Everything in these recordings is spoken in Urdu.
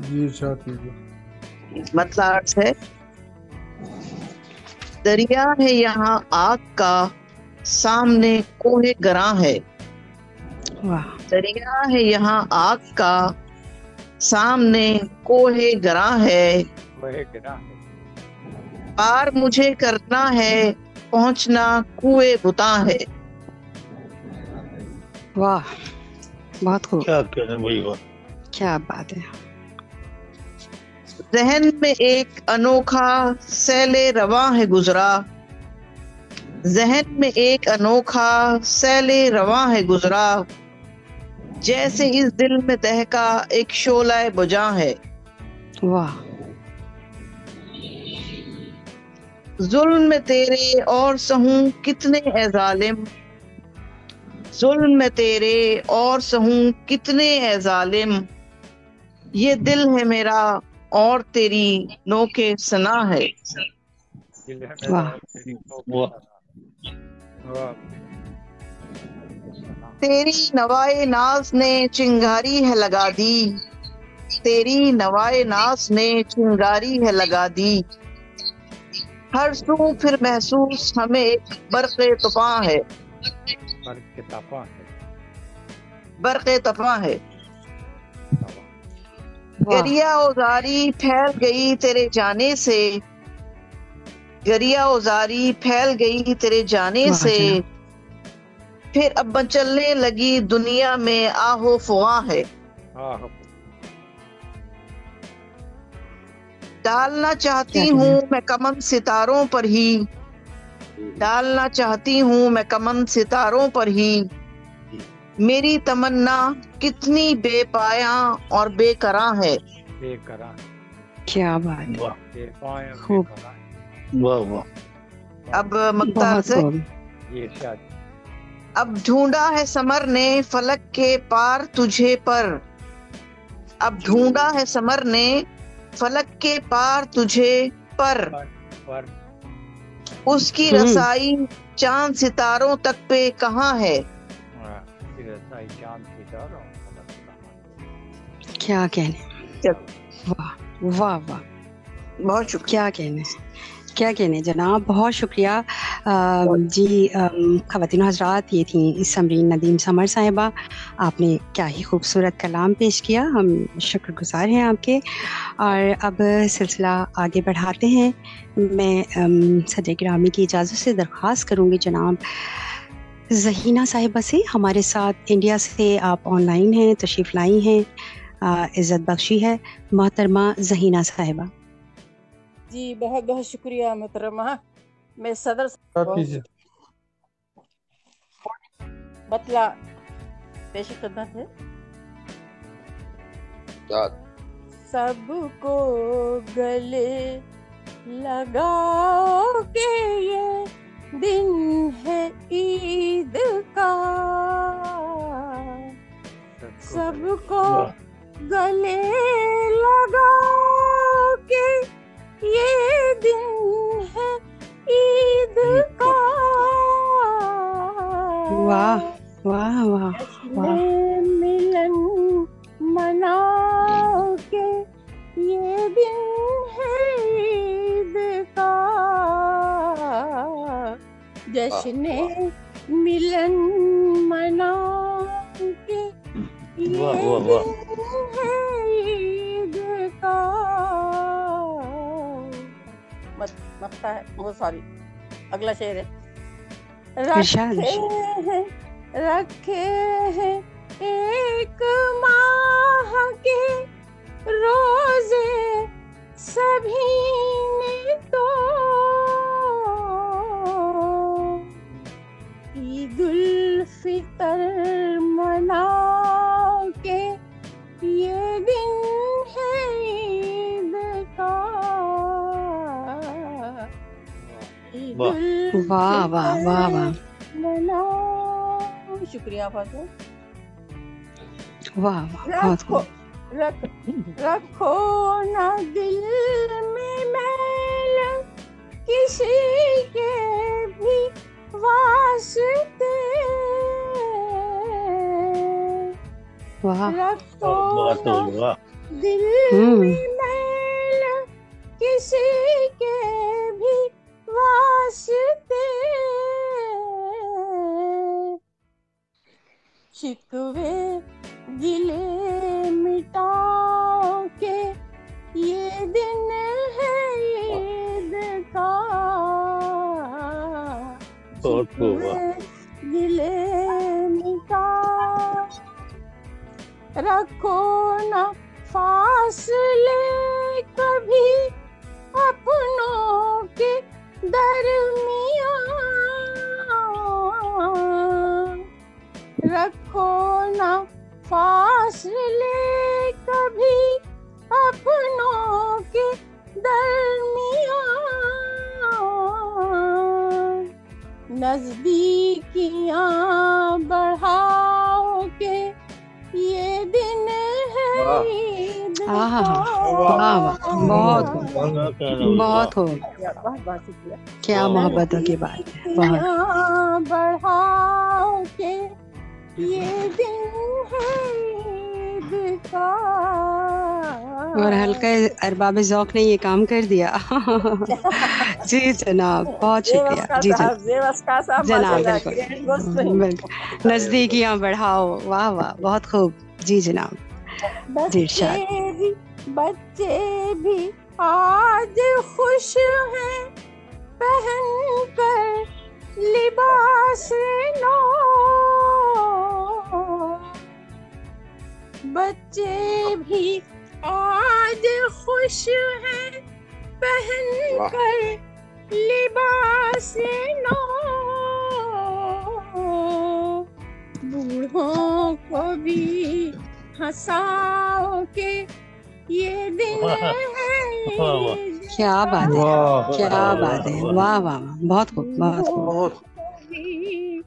جی ارشاد کیجیے. مطلب عرض ہے، دریا ہے یہاں آگ کا، سامنے کوہ گراں ہے. واہ دریا ہے یہاں آگ کا، سامنے کوہ گراں ہے. پار مجھے کرنا ہے، پہنچنا کوئے بتاں ہے. واہ، بہت خوب، کیا کہنا بھائی، واہ. کیا بات ہے. ذہن میں ایک انوکھا سیل رواں ہے گزرا. ذہن میں ایک انوکھا سیل رواں ہے گزرا. جیسے اس دل میں دہکا ایک شعلہ بجاں ہے. واہ ظلم میں تیرے اور سہوں کتنے اے ظالم. ظلم میں تیرے اور سہوں کتنے اے ظالم. یہ دل ہے میرا اور تیری نوکے سنا ہے. واہ واہ. تیری نوائے ناز نے چنگاری ہے لگا دی. تیری نوائے ناز نے چنگاری ہے لگا دی. ہر سو پھر محسوس ہمیں ایک برق طوفاں ہے. برق طوفاں ہے. واہ گریا اوزاری پھیل گئی تیرے جانے سے. گریا اوزاری پھیل گئی تیرے جانے واہ سے. جناب، پھر اب مچلنے لگی دنیا میں آہو فغاں ہے. ڈالنا کیا چاہتی کہنا ہوں ہے. میں کمند ستاروں پر ہی. ڈالنا چاہتی ہوں میں کمند ستاروں پر ہی. میری تمنا کتنی بے پایاں اور بے کراں ہے. کیا بات ہے، واہ خوب، واہ واہ. اب مقطع بہت سے، خوب. اب ڈھونڈا ہے سمر نے فلک کے پار تجھے پر. اب ڈھونڈا ہے سمر نے فلک کے پار تجھے پر. اس کی رسائی چاند ستاروں تک پہ کہاں ہے. کیا کہنے، واہ واہ واہ، بہت شکریہ. کیا کہنے، کیا کہنے جناب، بہت شکریہ. جی خواتین و حضرات، یہ تھیں سمرین ندیم سمر صاحبہ. آپ نے کیا ہی خوبصورت کلام پیش کیا، ہم شکر گزار ہیں آپ کے. اور اب سلسلہ آگے بڑھاتے ہیں. میں صدر گرامی کی اجازت سے درخواست کروں گی جناب ذہینہ صاحبہ سے. ہمارے ساتھ انڈیا سے آپ آن لائن ہیں، تشریف لائی ہیں، عزت بخشی ہے محترمہ ذہینہ صاحبہ. جی بہت بہت شکریہ محترمہ. میں صدر ارشاد کیجیے. بطلہ پیش خدمت ہے. سب کو گلے لگاؤ کہ یہ دن ہے عید کا. سب کو گلے لگاؤ کہ یہ دن ہے عید کا. واہ واہ واہ واہ، ملن مناؤ کہ یہ دن ہے عید کا. جشن ملن مناؤ کہ یہ دن ہے عید کا. مقطع ہے وہ، سوری اگلا شعر ہے. ارشاد. رکھے ہیں ایک ماہ کے روزے سبھی نے تو عید الفطر مناؤ کہ یہ دن ہے عید کا. عید واہ واہ واہ واہ، شکریہ فاطمہ. واہ واہ، بہت خوب. رکھو نہ دل میں میل کسی کے بھی واسطے. واہ رکھو نہ دل میں میل کسی کے بھی واسطے، شکوے گلے مٹاؤ کے یہ دن ہے عید کا، شکوے گلے مٹاؤ، رکھو نہ فاصلے کبھی اپنوں کے درمیان، رکھو نہ فاصلے کبھی اپنوں کے درمیان، نزدیکیاں بڑھاؤ کے یہ دن ہے عید آہا، کا۔ بہت بہت ہو، بہت شکریہ۔ کیا محبتوں کی بات ہے، بہت۔ نزدیکیاں بڑھاؤ کے یہ دن ہے عید کا، اور حلقہ ارباب ذوق نے یہ کام کر دیا۔ جی جناب، بہت شکریہ۔ جی جناب بالکل، نزدیکیاں بڑھاؤ، واہ واہ، بہت خوب۔ جی جناب، جی ارشاد۔ بچے بھی آج خوش ہیں پہن کر لباس نو، بچے بھی آج خوش ہیں پہن کر لباس نو، بوڑھوں کو بھی ہنساؤ کے یہ دن ہے عید کیا بات ہے، واہ کیا بات ہے، واہ واہ، بہت خوب، بہت خوب۔ بہت بھی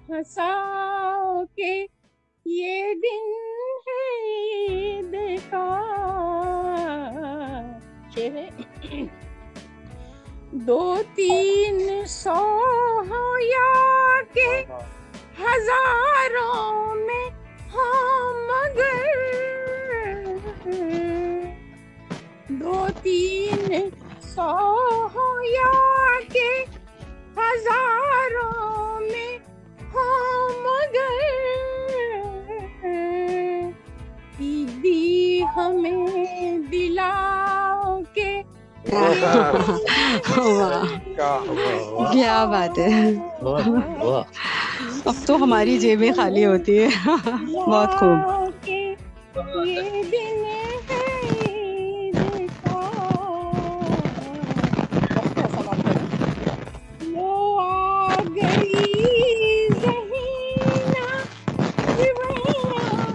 ہنساؤ کے یہ دن ہے عید کا، شعر ہے۔ دو تین سو ہو یا کہ ہزاروں میں ہوں مگر، دو تین سو ہو یا کہ ہزاروں میں ہوں مگر، عیدی ہمیں دلاؤ کے واہ، کیا بات ہے، اب تو ہماری جیبیں خالی ہوتی ہیں۔ بہت خوب۔ یہ دن ہے عید کا، وہ آ گئی ذہینہ رویاں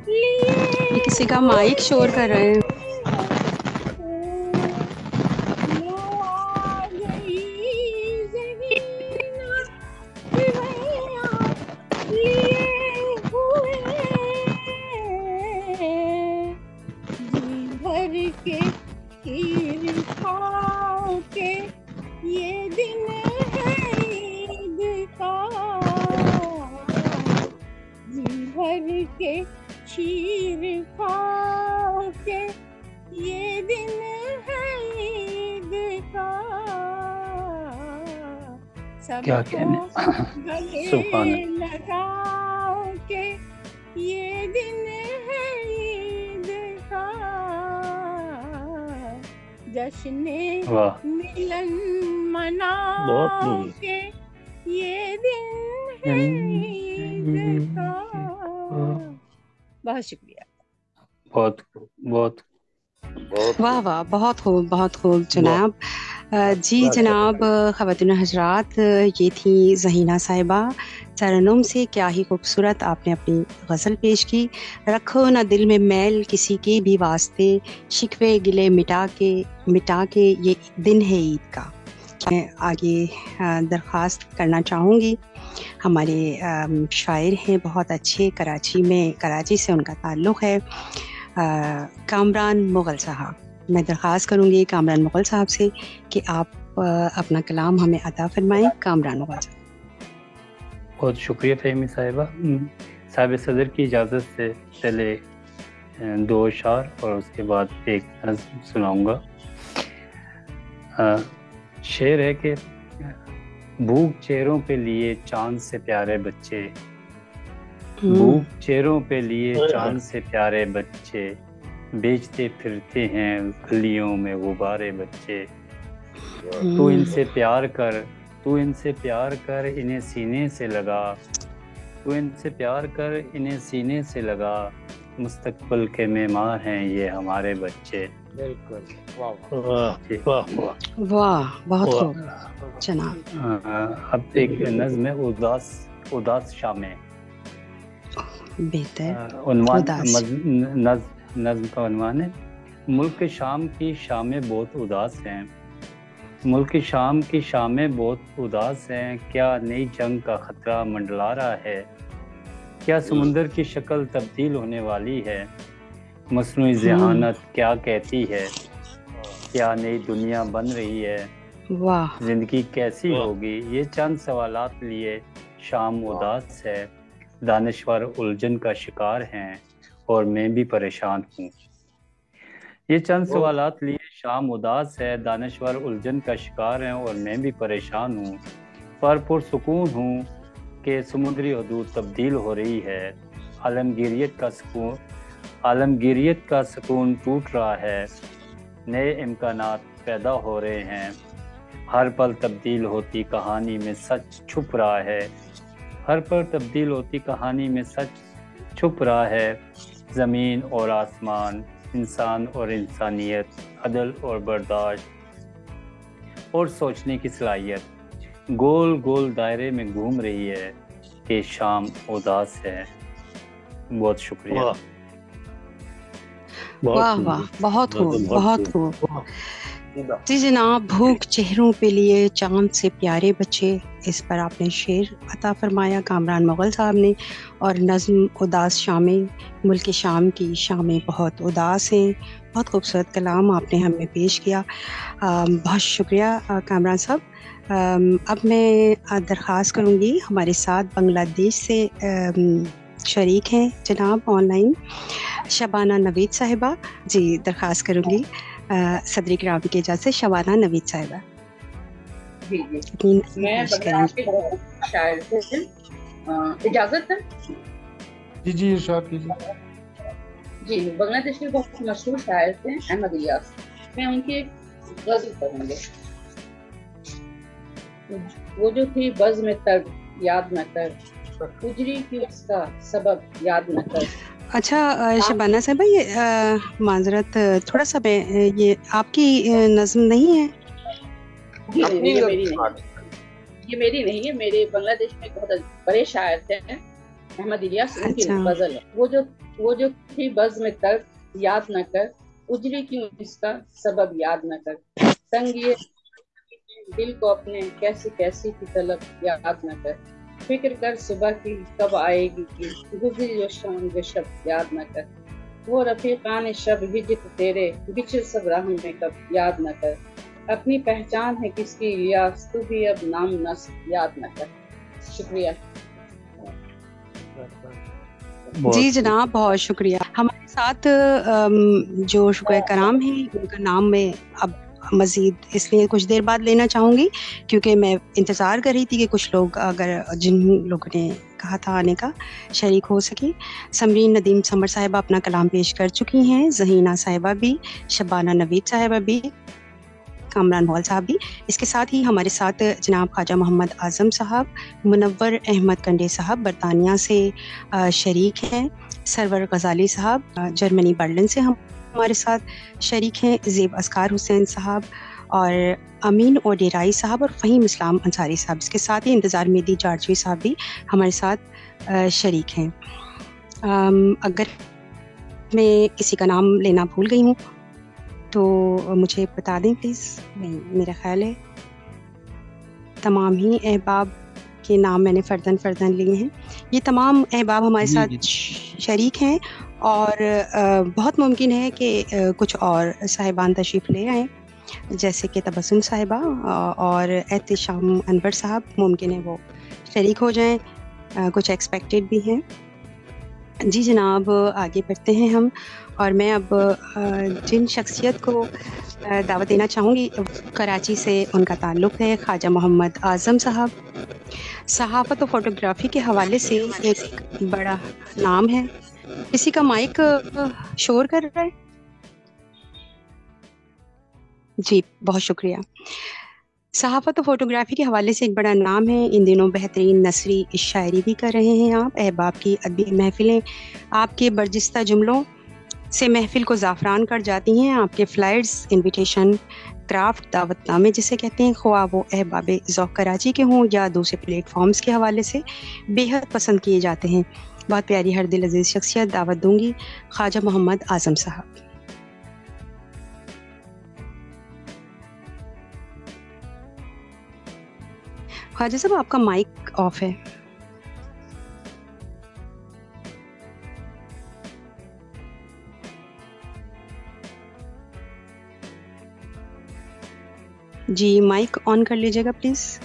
لیے، یہ کسی کا مائک شور کر رہے ہیں۔ وہ آ گئی ذہینہ رویاں لیے ہوئے، جی بھر کے کھیر کھاؤ کے یہ دن ہے عید کا، جی بھر کے کھیر کھاؤ کے یہ دن ہے عید کا، سب کیا کو کہنے، سبحان گلے اللہ۔ لگاؤ کے یہ دن ہے عید کا، جشن واہ، ملن بہت مناؤ خوب۔ کے یہ دن ہے عید کا۔ بہت شکریہ۔ بہت بہت واہ واہ، بہت خوب، بہت خوب جناب۔ جی جناب، خواتین و حضرات، یہ تھی ذہینہ صاحبہ ترنم سے۔ کیا ہی خوبصورت آپ نے اپنی غزل پیش کی۔ رکھو نہ دل میں میل کسی کے بھی واسطے، شکوے گلے مٹا کے یہ دن ہے عید کا۔ میں آگے درخواست کرنا چاہوں گی، ہمارے شاعر ہیں بہت اچھے، کراچی سے ان کا تعلق ہے، کامران مغل صاحب۔ میں درخواست کروں گی کامران مغل صاحب سے کہ آپ اپنا کلام ہمیں عطا فرمائیں۔ کامران مغل صاحب۔ بہت شکریہ فہمی صاحبہ۔ صاحب صدر کی اجازت سے پہلے دو اشعار اور اس کے بعد ایک نظم سناؤں گا. شعر ہے کہ بھوک چہروں پہ لیے چاند سے پیارے بچے، بھوک چہروں پہ لیے چاند سے پیارے بچے، بیچتے پھرتے ہیں گلیوں میں غبارے بچے. تو ان سے پیار کر، تو ان سے پیار کر انہیں سینے سے لگا، تو ان سے پیار کر انہیں سینے سے لگا، مستقبل کے معمار ہیں یہ ہمارے بچے. بالکل. جی. واہ بہت خوب جناب. اب ایک نظم ہے اداس شامیں. بہتر. عنوان اداس. نظم کا عنوان ہے ملک شام کی شامیں بہت اداس ہیں، ملک شام کی شامیں بہت اداس ہیں، کیا نئی جنگ کا خطرہ منڈلا رہا ہے، کیا سمندر کی شکل تبدیل ہونے والی ہے، مصنوعی ذہانت کیا کہتی ہے، کیا نئی دنیا بن رہی ہے، واہ. زندگی کیسی ہوگی، یہ چند سوالات لیے شام اداس ہے، دانشور الجھن کا شکار ہیں اور میں بھی پریشان ہوں. یہ چند سوالات لیے شام اداس ہے، دانشور الجھن کا شکار ہیں اور میں بھی پریشان ہوں، پر پرسکون ہوں کہ سمندری حدود تبدیل ہو رہی ہے، عالمگیریت کا سکون ٹوٹ رہا ہے، نئے امکانات پیدا ہو رہے ہیں، ہر پل تبدیل ہوتی کہانی میں سچ چھپ رہا ہے، ہر پل تبدیل ہوتی کہانی میں سچ چھپ رہا ہے، زمین اور آسمان، انسان اور انسانیت، عدل اور برداشت اور سوچنے کی صلاحیت گول گول دائرے میں گھوم رہی ہے کہ شام اداس ہے. بہت شکریہ. واہ واہ بہت خوب بہت خوب. جی جناب، بھوک چہروں پہ لیے چاند سے پیارے بچے، اس پر آپ نے شعر عطا فرمایا کامران مغل صاحب نے، اور نظم اداس شامیں، ملک شام کی شامیں بہت اداس ہیں. بہت خوبصورت کلام آپ نے ہمیں پیش کیا. بہت شکریہ کامران صاحب. اب میں درخواست کروں گی، ہمارے ساتھ بنگلہ دیش سے شریک ہیں جناب آن لائن شبانہ نوید صاحبہ. جی درخواست کروں گی صدر کرام کی اجازت سے، شبانہ نوید صاحبہ. جی میں بنگلہ دیش کے شاعر سے اجازت ہے. جی ارشاد کیجیے. جی بنگلہ دیش کے بہت مشہور شاعر تھے احمد الیاس، میں ان کی ایک غزل پڑھوں گے. وہ جو تھی بز میں تر یاد نہ کر، گزری کی اس کا سبب یاد نہ کر. اچھا شبانہ صاحبہ، یہ معذرت تھوڑا سا میں، یہ آپ کی نظم نہیں ہے؟ یہ میری نہیں ہے، میرے بنگلہ دیش میں بہت بڑے شاعر تھے احمد الیاس، ان کی غزل ہے. وہ جو تھی بز میں تر یاد نہ کر، اجڑی کیوں اس کا سبب یاد نہ کر. تنگ یہ دل کو اپنے کیسی کیسی کی طلب یاد نہ کر. فکر کر صبح کی کب آئے گی، گزری جو شام جو شب یاد نہ کر. وہ رفیقان شب ہجر تیرے بچھڑ سب راہ میں کب یاد نہ کر. اپنی پہچان ہے کس کی الیاس، تو بھی اب نام نسب یاد نہ کر. شکریہ. جی جناب بہت شکریہ. ہمارے ساتھ جو شکریہ کرام ہیں، ان کا نام میں اب مزید اس لیے کچھ دیر بعد لینا چاہوں گی، کیونکہ میں انتظار کر رہی تھی کہ کچھ لوگ اگر جن لوگوں نے کہا تھا آنے کا شریک ہو سکے. سمرین ندیم سمر صاحبہ اپنا کلام پیش کر چکی ہیں، ذہینہ صاحبہ بھی، شبانہ نوید صاحبہ بھی، کامران مغل صاحب بھی. اس کے ساتھ ہی ہمارے ساتھ جناب خواجہ محمد اعظم صاحب، منور احمد کنڈے صاحب برطانیہ سے شریک ہیں، سرور غزالی صاحب جرمنی برلن سے ہمارے ساتھ شریک ہیں، زیب اسکار حسین صاحب اور امین اوڈیرائی صاحب اور فہیم اسلام انصاری صاحب. اس کے ساتھ ہی انتظار میدی جارجوی صاحب بھی ہمارے ساتھ شریک ہیں. اگر میں کسی کا نام لینا بھول گئی ہوں تو مجھے بتا دیں پلیز. میرا خیال ہے تمام ہی احباب کے نام میں نے فردن لیے ہیں. یہ تمام احباب ہمارے ساتھ شریک ہیں اور بہت ممکن ہے کہ کچھ اور صاحبان تشریف لے آئیں، جیسے کہ تبسم صاحبہ اور احتشام انور صاحب، ممکن ہے وہ شریک ہو جائیں، کچھ ایکسپیکٹڈ بھی ہیں. جی جناب، آگے بڑھتے ہیں ہم، اور میں اب جن شخصیت کو دعوت دینا چاہوں گی کراچی سے ان کا تعلق ہے خواجہ محمد اعظم صاحب۔ صحافت و فوٹوگرافی کے حوالے سے ایک بڑا نام ہے۔ کسی کا مائک شور کر رہا ہے؟ جی بہت شکریہ۔ صحافت و فوٹوگرافی کے حوالے سے ایک بڑا نام ہے، ان دنوں بہترین نثری شاعری بھی کر رہے ہیں آپ۔ احباب کی ادبی محفلیں آپ کے برجستہ جملوں سے محفل کو زعفران کر جاتی ہیں۔ آپ کے فلائرز، انویٹیشن، کرافٹ، دعوت نامے جسے کہتے ہیں، خواہ وہ احباب ذوق کراچی کے ہوں یا دوسرے پلیٹ فارمز کے حوالے سے، بے حد پسند کیے جاتے ہیں۔ بہت پیاری ہر دل عزیز شخصیت دعوت دوں گی خواجہ محمد اعظم صاحب۔ خواجہ صاحب آپ کا مائک آف ہے۔ جی مائک آن کر لیجیے گا پلیز۔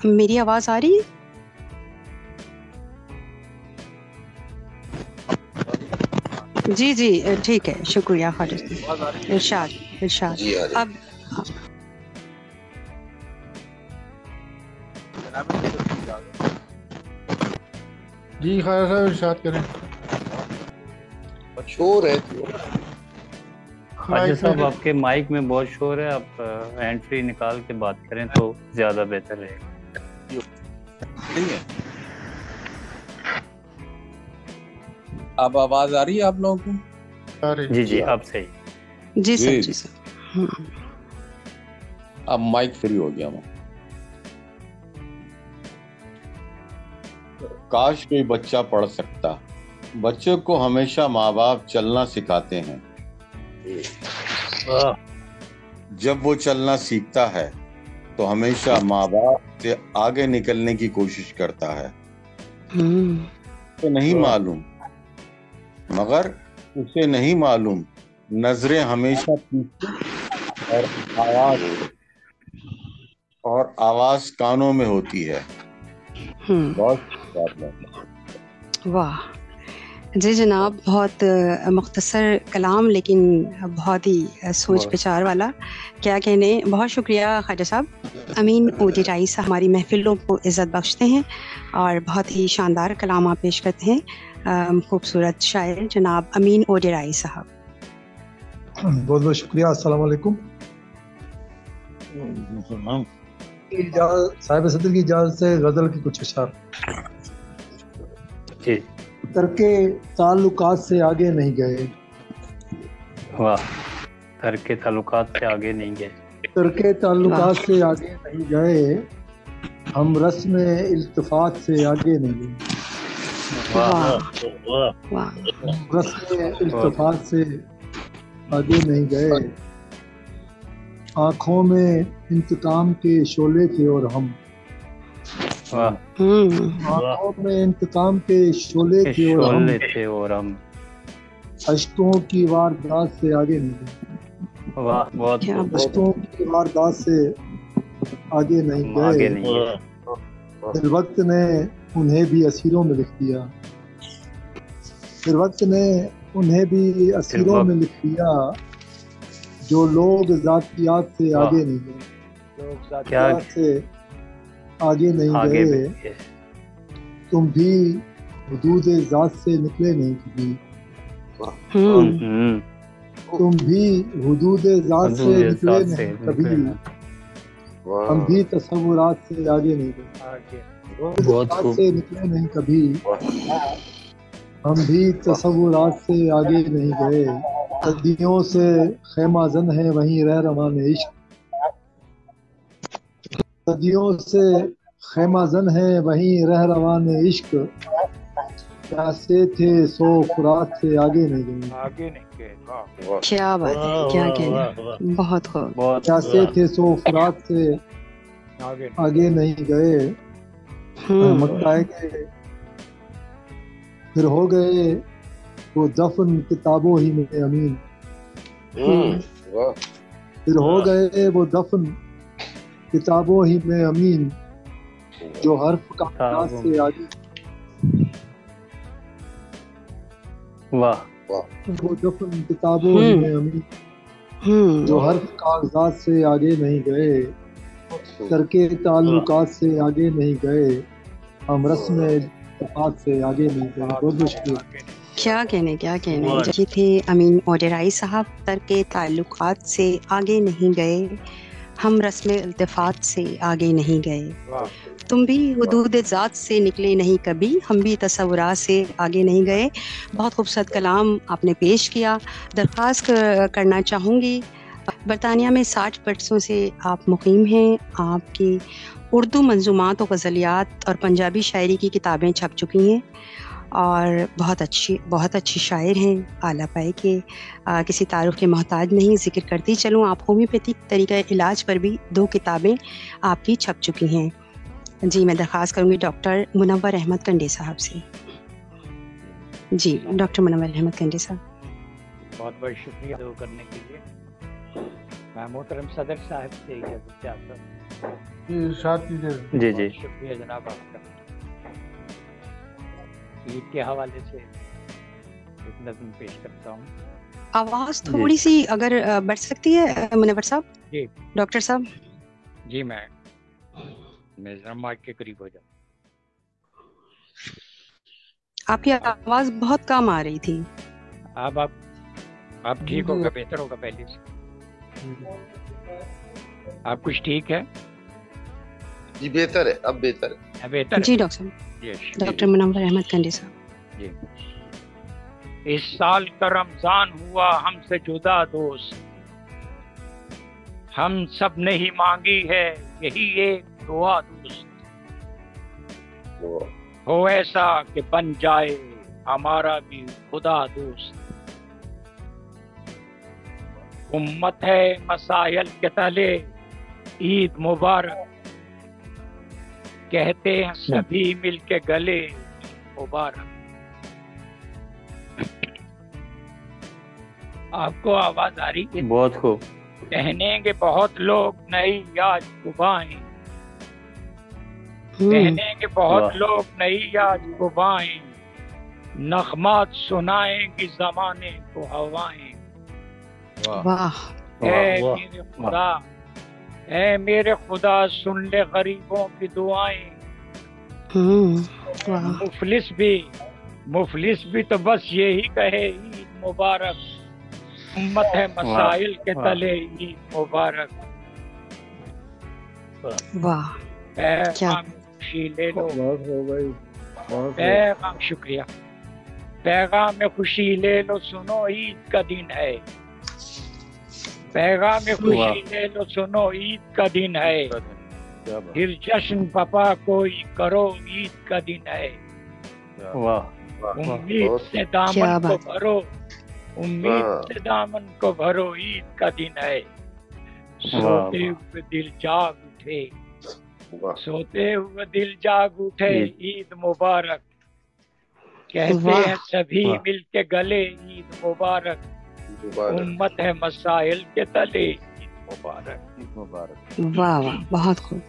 میری آواز آ رہی ہے؟ جی جی ٹھیک ہے، شکریہ خواجہ صاحب۔ ارشاد اب جی خواجہ صاحب ارشاد کریں۔ شور ہے خواجہ صاحب آپ کے مائک میں بہت شور ہے، آپ ہینڈ فری نکال کے بات کریں تو زیادہ بہتر رہے گا۔ اب آواز آ رہی ہے آپ لوگوں کو؟ جی جی اب صحیح۔ جی سر جی سر۔ اب مائک فری ہو گیا۔ کاش کوئی بچہ پڑھ سکتا، بچوں کو ہمیشہ ماں باپ چلنا سکھاتے ہیں، جب وہ چلنا سیکھتا ہے تو ہمیشہ ماں باپ سے آگے نکلنے کی کوشش کرتا ہے۔ تو نہیں معلوم، مگر اسے نہیں معلوم، نظریں ہمیشہ پیچھے اور آواز کانوں میں ہوتی ہے۔ واہ جی جناب، بہت مختصر کلام لیکن بہت ہی سوچ بچار والا، کیا کہنے۔ بہت شکریہ خواجہ صاحب۔ امین اوڈی رائی صاحب ہماری محفلوں کو عزت بخشتے ہیں اور بہت ہی شاندار کلام آپ پیش کرتے ہیں۔ خوبصورت شاعر جناب امین اوڈی رائی صاحب۔ بہت بہت شکریہ۔ السلام علیکم۔ صاحب صدر کی اجازت سے غزل کی کچھ اشعار۔ جی۔ ترک تعلقات سے آگے نہیں گئے، واہ، ترک تعلقات سے آگے نہیں گئے، ترک تعلقات سے آگے نہیں گئے، ہم رسم التفات سے آگے نہیں گئے، رسم التفات سے آگے نہیں گئے، آنکھوں میں انتقام کے شعلے تھے اور ہم، آنکھوں میں انتقام کے شعلے تھے اور ہم، اشکوں کی واردات سے آگے نہیں گئے، اشکوں کی واردات سے آگے نہیں گئے، پھر وقت نے انہیں بھی اسیروں میں لکھ دیا، پھر وقت نے انہیں بھی اسیروں میں لکھ دیا، جو لوگ ذاتیات سے آگے نہیں گئے، لوگ ذاتیات سے آگے نہیں گئے، تم بھی حدود ذات سے نکلے نہیں کبھی، تم بھی حدود ذات سے نکلے نہیں کبھی، ہم بھی تصورات سے آگے نہیں گئے، تصورات سے نکلے نہیں کبھی، ہم بھی تصورات سے آگے نہیں گئے، صدیوں سے خیمہ زن ہے وہیں رہ روان عشق، صدیوں سے خیمہ زن ہے وہیں رہ روان عشق، پیاسے تھے سو فرات سے آگے نہیں گئے، کیا بات ہے، کیا کہنا، بہت خوب، پیاسے تھے سو فرات سے آگے نہیں گئے، مکہ کے پھر ہو گئے وہ دفن کتابوں ہی میں امین، پھر ہو گئے وہ دفن کتابوں ہی میں امین، جو حرف کا سے آگے واہ وہ دفن کتابوں میں امین جو ہر کاغذات سے آگے نہیں گئے، ترکے تعلقات سے آگے نہیں گئے، ہم رسم اتفاق سے آگے نہیں گئے. بہت بہت شکریہ. کیا کہنے یہ تھے امین اوڈیرائی صاحب. ترک تعلقات سے آگے نہیں گئے، ہم رسم التفات سے آگے نہیں گئے. تم بھی حدود ذات سے نکلے نہیں کبھی، ہم بھی تصورات سے آگے نہیں گئے. بہت خوبصورت کلام آپ نے پیش کیا. درخواست کرنا چاہوں گی، برطانیہ میں 60 برسوں سے آپ مقیم ہیں. آپ کی اردو منظومات و غزلیات اور پنجابی شاعری کی کتابیں چھپ چکی ہیں اور بہت اچھی شاعر ہیں. اعلیٰ پائے کے کسی تعارف کے محتاج نہیں. ذکر کرتی چلوں، آپ ہومیوپیتھک طریقہ علاج پر بھی 2 کتابیں آپ کی چھپ چکی ہیں. جی میں درخواست کروں گی ڈاکٹر منور احمد کنڈے صاحب سے. جی ڈاکٹر منور احمد کنڈے صاحب. بہت بہت شکریہ دعا کرنے کے لیے. میں محترم صدر صاحب سے اجازت چاہتا ہوں. ارشاد کیجیے. جی جی شکریہ جناب آپ کا. عید کے حوالے سے ایک نظم پیش کرتا ہوں. آواز تھوڑی سی اگر بڑھ سکتی ہے منور صاحب. جی ڈاکٹر صاحب. جی میں ذرا مائک کے قریب ہو جاؤں. آپ کی آواز بہت کم آ رہی تھی. آپ ٹھیک ہوگا، بہتر ہوگا پہلے سے. آپ کچھ ٹھیک ہے؟ جی بہتر ہے، اب بہتر ہے. بہتر جی ڈاکٹر صاحب. ڈاکٹر منور احمد کنڈے صاحب. جی. اس سال کا رمضان ہوا ہم سے جدا دوست، ہم سب نے ہی مانگی ہے یہی ایک دعا دوست. ہو ایسا کہ بن جائے ہمارا بھی خدا دوست. امت ہے مسائل کے تلے عید مبارک، کہتے ہیں سبھی مل کے گلے مبارک. آپ کو آواز آ رہی ہے؟ بہت خوب. کہنے کے بہت لوگ نئی یاد کبائیں، کہنے کے بہت لوگ نئی یاد کبائیں، نغمات سنائیں گی زمانے کو ہوائیں. اے میرے خدا، اے میرے خدا سن لے غریبوں کی دعائیں. مفلس بھی تو بس یہی کہے عید مبارک. امت ہے مسائل کے تلے عید مبارک. پیغام خوشی لے لو، پیغام شکریہ. پیغام خوشی لے لو، سنو عید کا دن ہے. پیغام خوشی لے لو، سنو عید کا دن ہے. پھر جشن پپا کوئی کرو عید کا دن ہے. امید سے دامن کو بھرو، امید سے دامن کو بھرو عید کا دن ہے. سوتے ہوئے دل جاگ اٹھے، سوتے ہوئے دل جاگ اٹھے عید مبارک. کہتے ہیں سبھی مل کے گلے عید مبارک. امت ہے مسائل کے تلے عید مبارک. واہ واہ بہت خوب.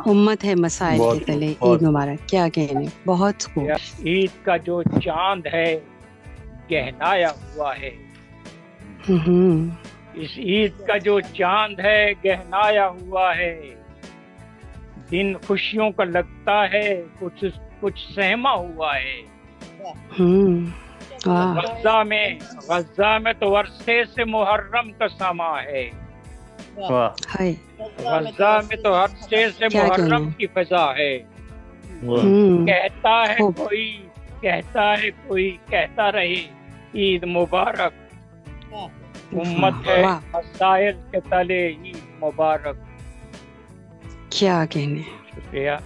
امت ہے مسائل کے تلے عید مبارک. کیا کہنے، بہت خوب. عید کا جو چاند ہے گہنایا ہوا ہے، اس عید کا جو چاند ہے گہنایا ہوا ہے. دن خوشیوں کا لگتا ہے کچھ سہما ہوا ہے. غزہ میں تو عرصے سے محرم کا سما ہے. غزہ میں تو عرصے سے محرم کی فضا ہے. کہتا ہے کوئی کہتا رہے عید مبارک. امت ہے مسائل کے تلے عید مبارک. کیا کہنے. شکریہ.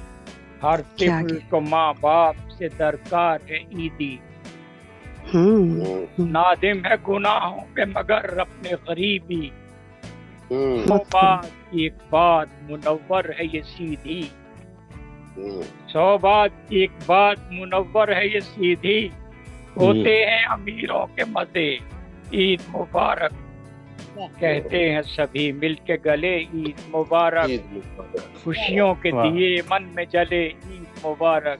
ہر طفل کو ماں باپ سے درکار ہے عیدی. نادم ہے گناہوں پہ مگر اپنے غریبی. بات کی ایک بات منور ہے یہ سیدھی، 100 بات کی ایک بات منور ہے یہ سیدھی. ہوتے ہیں امیروں کے مزے عید مبارک. کہتے ہیں سبھی مل کے گلے عید مبارک. خوشیوں کے دیے من میں جلے عید مبارک.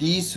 30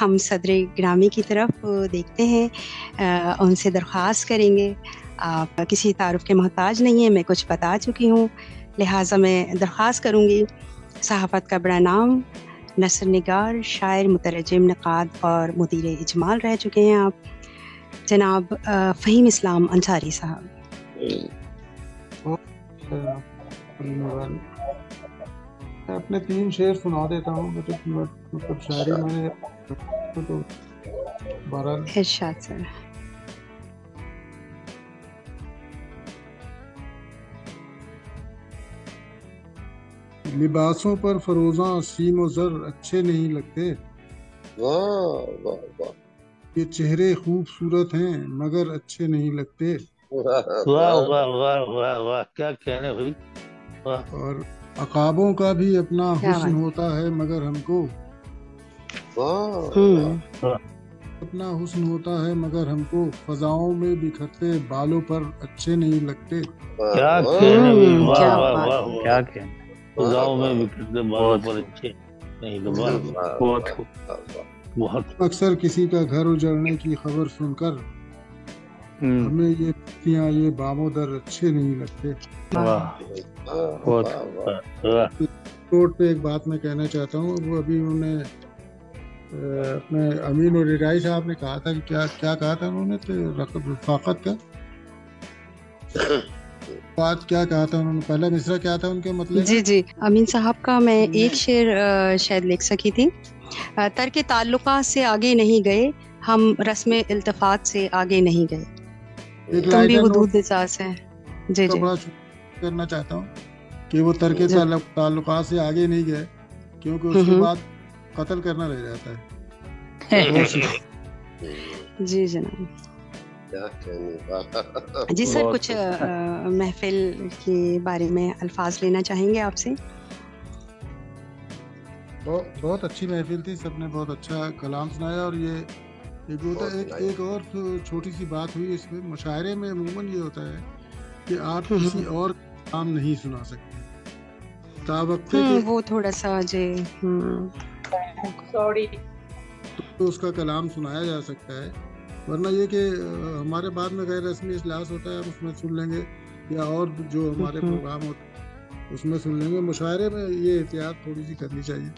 ہم صدر گرامی کی طرف دیکھتے ہیں، ان سے درخواست کریں گے. آپ کسی تعارف کے محتاج نہیں ہیں، میں کچھ بتا چکی ہوں، لہٰذا میں درخواست کروں گی. صحافت کا بڑا نام، نثر نگار، شاعر، مترجم، نقاد اور مدیر اجمال رہ چکے ہیں آپ، جناب فہیم اسلام انصاری صاحب. میں اپنے 3 شعر سنا دیتا ہوں. مطلب شاعری میں تو بہرحال ارشاد سر. لباسوں پر فروزاں سیم و زر اچھے نہیں لگتے. واہ واہ واہ، یہ چہرے خوبصورت ہیں مگر اچھے نہیں لگتے. واہ واہ واہ واہ واہ، کیا کہنے بھائی. اور عقابوں کا بھی اپنا حسن ہوتا ہے مگر ہم کو اپنا حسن ہوتا ہے مگر ہم کو فضاؤں میں بکھرتے بالوں پر اچھے نہیں لگتے. کیا کہنے بھائی، واہ واہ واہ، کیا کہنے. فضاؤں میں بکھرتے بالوں پر اچھے نہیں لگتے. بہت اکثر کسی کا گھر اجڑنے کی خبر سن کر ہمیں یہ پتیاں یہ بامو در اچھے نہیں لگتے. کوٹ پہ ایک بات میں کہنا چاہتا ہوں. وہ ابھی انہوں نے اپنے امین اور رضائی صاحب نے کہا تھا کہ کیا کہا تھا انہوں نے رفاقت کا بات کیا کہا تھا انہوں نے، پہلا مصرع کیا تھا ان کے مطلب. جی امین صاحب کا میں ایک شعر شاید لکھ سکی تھی. ترک تعلقات سے آگے نہیں گئے ہم، رسم التفات سے آگے نہیں گئے، تم بھی حدود احساس ہے. جی کرنا چاہتا ہوں کہ وہ ترک تعلقات سے آگے نہیں گئے کیونکہ اس کے بعد قتل کرنا رہ جاتا ہے. جی جناب. جی سر، کچھ محفل کے بارے میں الفاظ لینا چاہیں گے آپ سے؟ بہت اچھی محفل تھی، سب نے بہت اچھا کلام سنایا. اور یہ ایک اور چھوٹی سی بات ہوئی اس میں، مشاعرے میں عموماً یہ ہوتا ہے کہ آپ کسی اور کلام نہیں سنا سکتے تاوقتے کہ وہ تھوڑا سا جی سوری تو اس کا کلام سنایا جا سکتا ہے، ورنہ یہ کہ ہمارے بعد میں غیر رسمی اجلاس ہوتا ہے ہم اس میں سن لیں گے، یا اور جو ہمارے پروگرام ہوتے ہیں اس میں سن لیں گے. مشاعرے میں یہ احتیاط تھوڑی سی کرنی چاہیے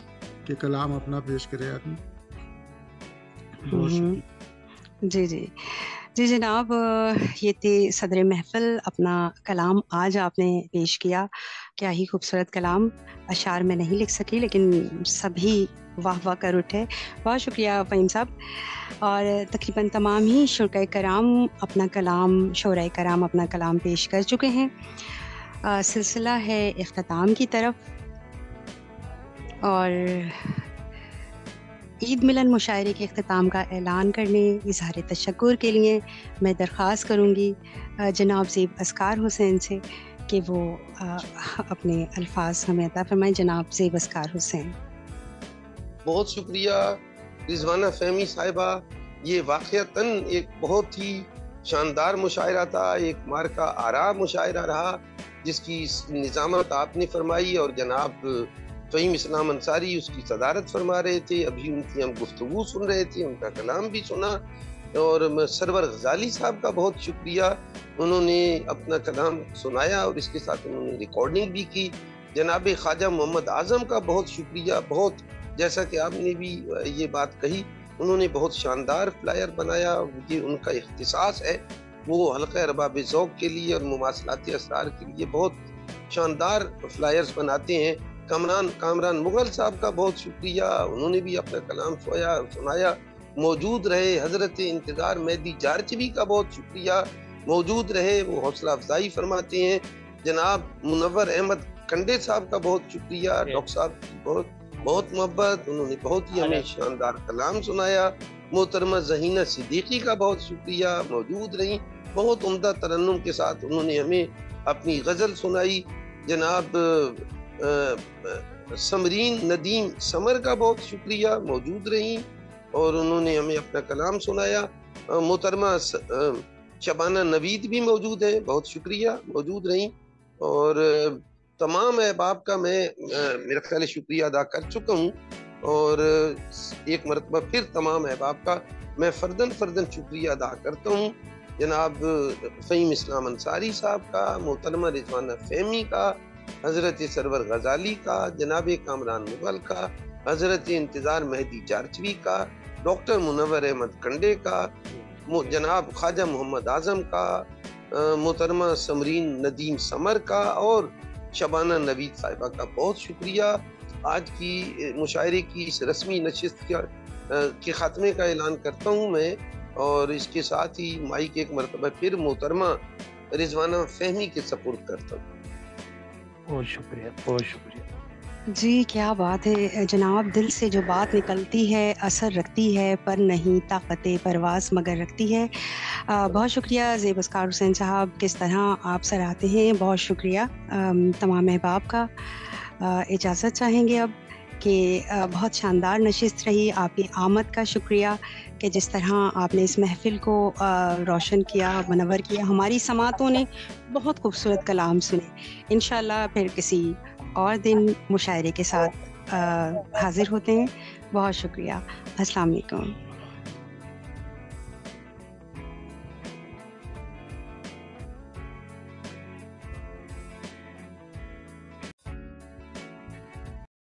کہ کلام اپنا پیش کرے آدمی. جی جناب، یہ تھے صدر محفل. اپنا کلام آج آپ نے پیش کیا، کیا ہی خوبصورت کلام. اشعار میں نہیں لکھ سکی لیکن سبھی واہ واہ کر اٹھے. بہت شکریہ فہیم صاحب. اور تقریباً تمام ہی شرکاء کرام اپنا کلام، شعراء کرام اپنا کلام پیش کر چکے ہیں. سلسلہ ہے اختتام کی طرف، اور عید ملن مشاعرے کے اختتام کا اعلان کرنے، اظہار تشکر کے لیے میں درخواست کروں گی جناب زیب اسکار حسین سے کہ وہ اپنے الفاظ ہمیں عطا فرمائیں. جناب زیب اسکار حسین. بہت شکریہ رضوانہ فہمی صاحبہ. یہ واقعتاً ایک بہت ہی شاندار مشاعرہ تھا، ایک مارکہ آرا مشاعرہ رہا جس کی نظامت آپ نے فرمائی، اور جناب فہیم اسلام انصاری اس کی صدارت فرما رہے تھے. ابھی ان کی ہم گفتگو سن رہے تھے، ان کا کلام بھی سنا. اور سرور غزالی صاحب کا بہت شکریہ، انہوں نے اپنا کلام سنایا اور اس کے ساتھ انہوں نے ریکارڈنگ بھی کی. جناب خواجہ محمد اعظم کا بہت شکریہ. بہت جیسا کہ آپ نے بھی یہ بات کہی، انہوں نے بہت شاندار فلائر بنایا. یہ ان کا اختصاص ہے، وہ حلقہ ارباب ذوق کے لیے اور مماثلات اسرار کے لیے بہت شاندار فلائرز بناتے ہیں. کامران مغل صاحب کا بہت شکریہ، انہوں نے بھی اپنا کلام سنایا، موجود رہے. حضرت انتظار مہدی جارچوی کا بہت شکریہ، موجود رہے، وہ حوصلہ افزائی فرماتے ہیں. جناب منور احمد کنڈے صاحب کا بہت شکریہ، ڈاکٹر صاحب کی بہت محبت، انہوں نے بہت ہی ہمیں شاندار کلام سنایا. محترمہ ذہینہ صدیقی کا بہت شکریہ، موجود رہی، بہت عمدہ ترنم کے ساتھ انہوں نے ہمیں اپنی غزل سنائی. جناب سمرین ندیم سمر کا بہت شکریہ، موجود رہی اور انہوں نے ہمیں اپنا کلام سنایا. محترمہ شبانہ نوید بھی موجود ہیں، بہت شکریہ، موجود رہی. اور تمام احباب کا میں میرا خیال شکریہ ادا کر چکا ہوں. اور ایک مرتبہ پھر تمام احباب کا میں فردن شکریہ ادا کرتا ہوں، جناب فہیم اسلام انصاری صاحب کا، محترمہ رضوانہ فہمی کا، حضرت سرور غزالی کا، جناب کامران مغل کا، حضرت انتظار مہدی جارچوی کا، ڈاکٹر منور احمد کنڈے کا، جناب خواجہ محمد اعظم کا، محترمہ سمرین ندیم سمر کا، اور شبانہ نوید صاحبہ کا بہت شکریہ۔ آج کی مشاعرے کی اس رسمی نشست کے خاتمے کا اعلان کرتا ہوں میں، اور اس کے ساتھ ہی مائک ایک مرتبہ پھر محترمہ رضوانہ فہمی کے سپرد کرتا ہوں۔ بہت شکریہ، بہت شکریہ جی، کیا بات ہے جناب، دل سے جو بات نکلتی ہے اثر رکھتی ہے، پر نہیں طاقت پرواز مگر رکھتی ہے۔ بہت شکریہ زیب اسکار حسین صاحب، کس طرح آپ سراہتے ہیں، بہت شکریہ تمام احباب کا۔ اجازت چاہیں گے اب کہ بہت شاندار نشست رہی، آپ کی آمد کا شکریہ کہ جس طرح آپ نے اس محفل کو روشن کیا، منور کیا، ہماری سماعتوں نے بہت خوبصورت کلام سنے۔ انشاءاللہ پھر کسی اور دن مشاعرے کے ساتھ حاضر ہوتے ہیں۔ بہت شکریہ، السلام علیکم۔